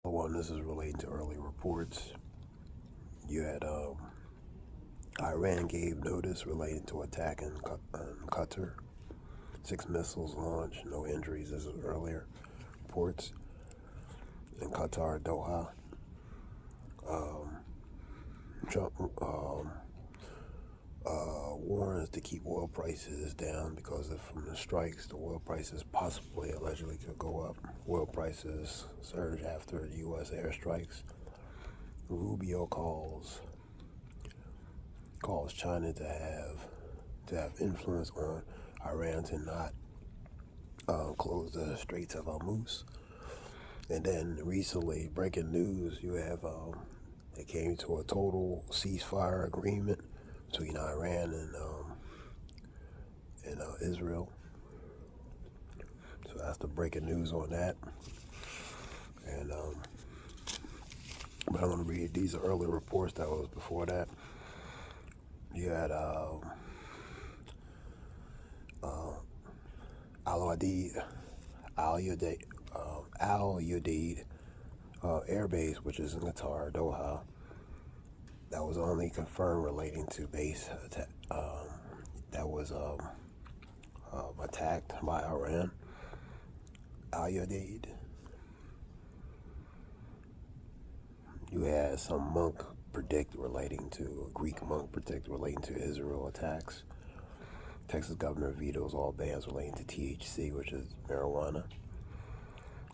One, this is relating to early reports. You had Iran gave notice relating to attack in Qatar. 6 missiles launched, no injuries. This is earlier reports in Qatar, Doha. Trump warns to keep oil prices down because from the strikes, the oil prices possibly, allegedly, could go up. Oil prices surge after the U.S. airstrikes. Rubio calls China to have influence on Iran to not close the Straits of Hormuz. And then recently, breaking news, you have they came to a total ceasefire agreement between Iran and Israel. So that's the breaking news on that. And but I'm going to read these early reports that was before that. You had Al-Udeid Air Base, which is in Qatar, Doha. That was only confirmed relating to base attack. That was attacked by Iran. Al-Udeid. You had some monk predict relating to a Greek monk predict relating to Israel attacks. Texas governor vetoes all bans relating to THC, which is marijuana.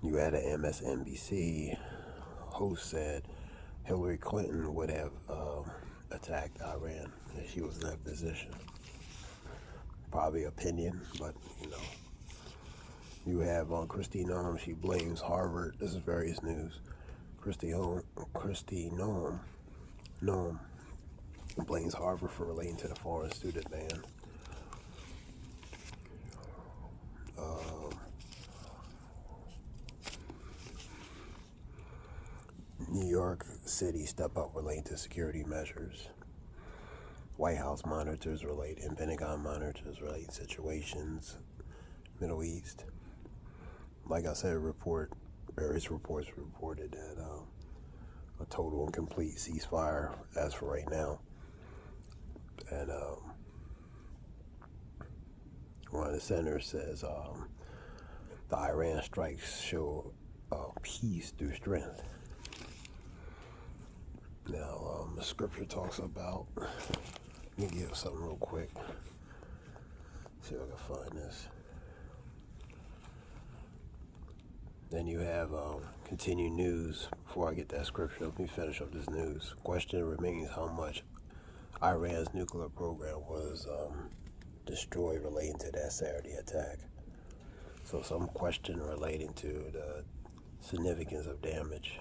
You had an MSNBC host said Hillary Clinton would have attacked Iran if she was in that position. Probably opinion, but you know. You have Kristi Noem, she blames Harvard. This is various news. Kristi Noem blames Harvard for relating to the foreign student ban. New York City step up relating to security measures. White House monitors relate and Pentagon monitors relate situations. Middle East. Like I said, various reports reported that a total and complete ceasefire as for right now. And one of the senators says the Iran strikes show peace through strength. Now, the scripture talks about, let me give something real quick. See if I can find this. Then you have continued news. Before I get that scripture, let me finish up this news. Question remains how much Iran's nuclear program was destroyed relating to that Saturday attack. So some question relating to the significance of damage.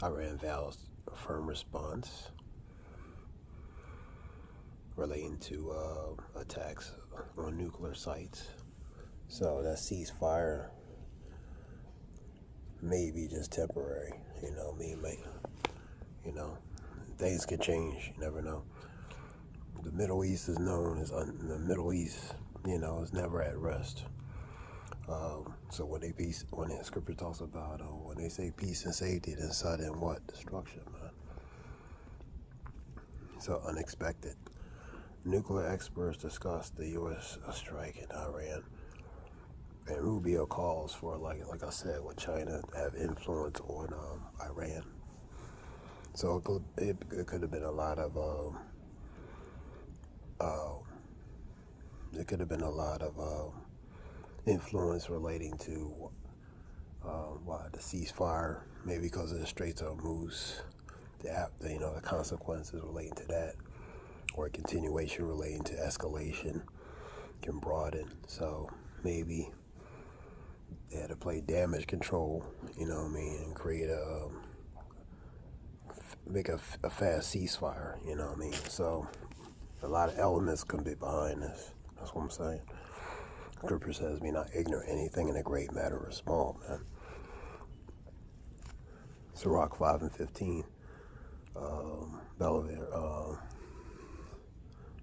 Iran vows a firm response relating to attacks on nuclear sites. So that ceasefire may be just temporary. Things can change. You never know. The Middle East is known as the Middle East. Is never at rest. So when the scripture talks about when they say peace and safety, then sudden what? Destruction, man. So unexpected. Nuclear experts discuss the U.S. strike in Iran, and Rubio calls for, like I said, with China to have influence on Iran. So it could have been a lot of influence relating to the ceasefire, maybe because of the Straits of Hormuz, the consequences relating to that, or a continuation relating to escalation can broaden. So maybe they had to play damage control, and create make a fast ceasefire, So a lot of elements can be behind this. That's what I'm saying. Scripture says, be not ignorant anything in a great matter or small, man. Sirach 5:15. Belvedere.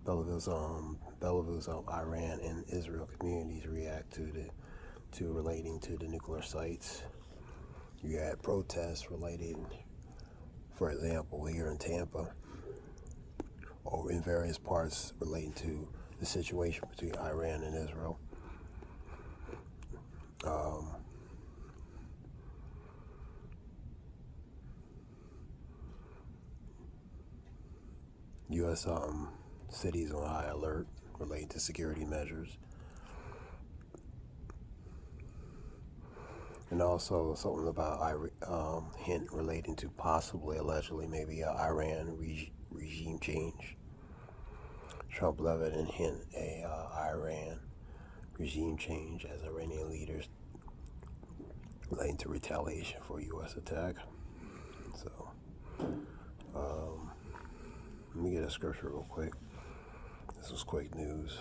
Belarus, Iran, and Israel communities react to relating to the nuclear sites. You had protests related, for example, here in Tampa, or in various parts relating to the situation between Iran and Israel. U.S. Cities on high alert relating to security measures. And also something about hint relating to possibly, allegedly, maybe Iran regime change. Trump levied and hint a Iran regime change as Iranian leaders relating to retaliation for U.S. attack. So, let me get a scripture real quick. This was quick news.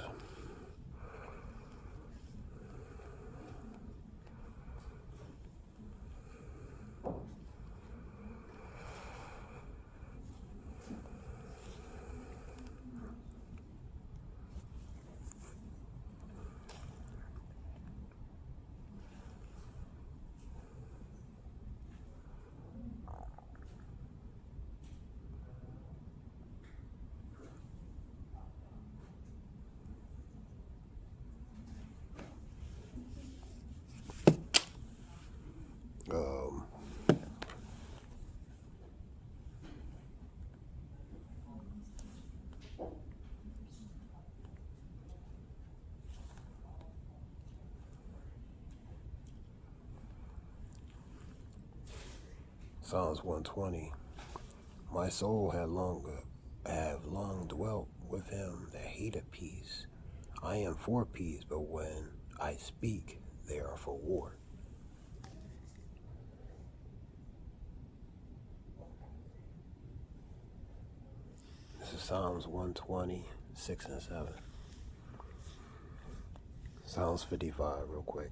Psalms 120. My soul have long dwelt with him that hated peace. I am for peace, but when I speak, they are for war. This is Psalms 120, 6 and 7. Psalms 55, real quick.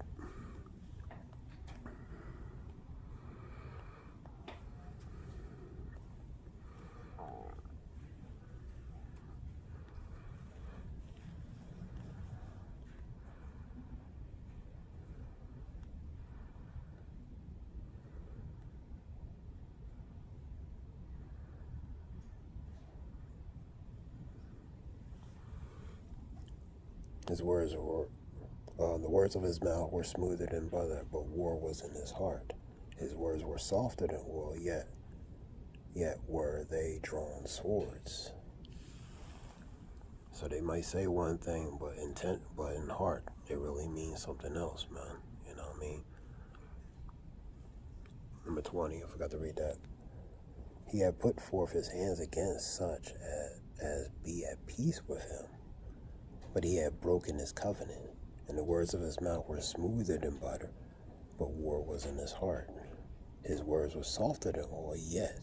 The words of his mouth were smoother than butter, but war was in his heart. His words were softer than oil, yet were they drawn swords. So they might say one thing, but in heart, it really means something else, man. You know what I mean? Number 20, I forgot to read that. He had put forth his hands against such as be at peace with him. But he had broken his covenant, and the words of his mouth were smoother than butter, but war was in his heart. His words were softer than oil, yet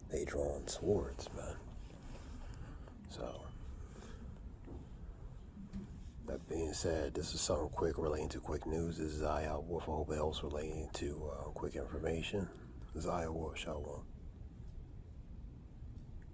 they drawn swords, man. So, that being said, this is something quick relating to quick news. This is Zaya Wolf. I hope it helps relating to quick information. Zaya Wolf, Shalom.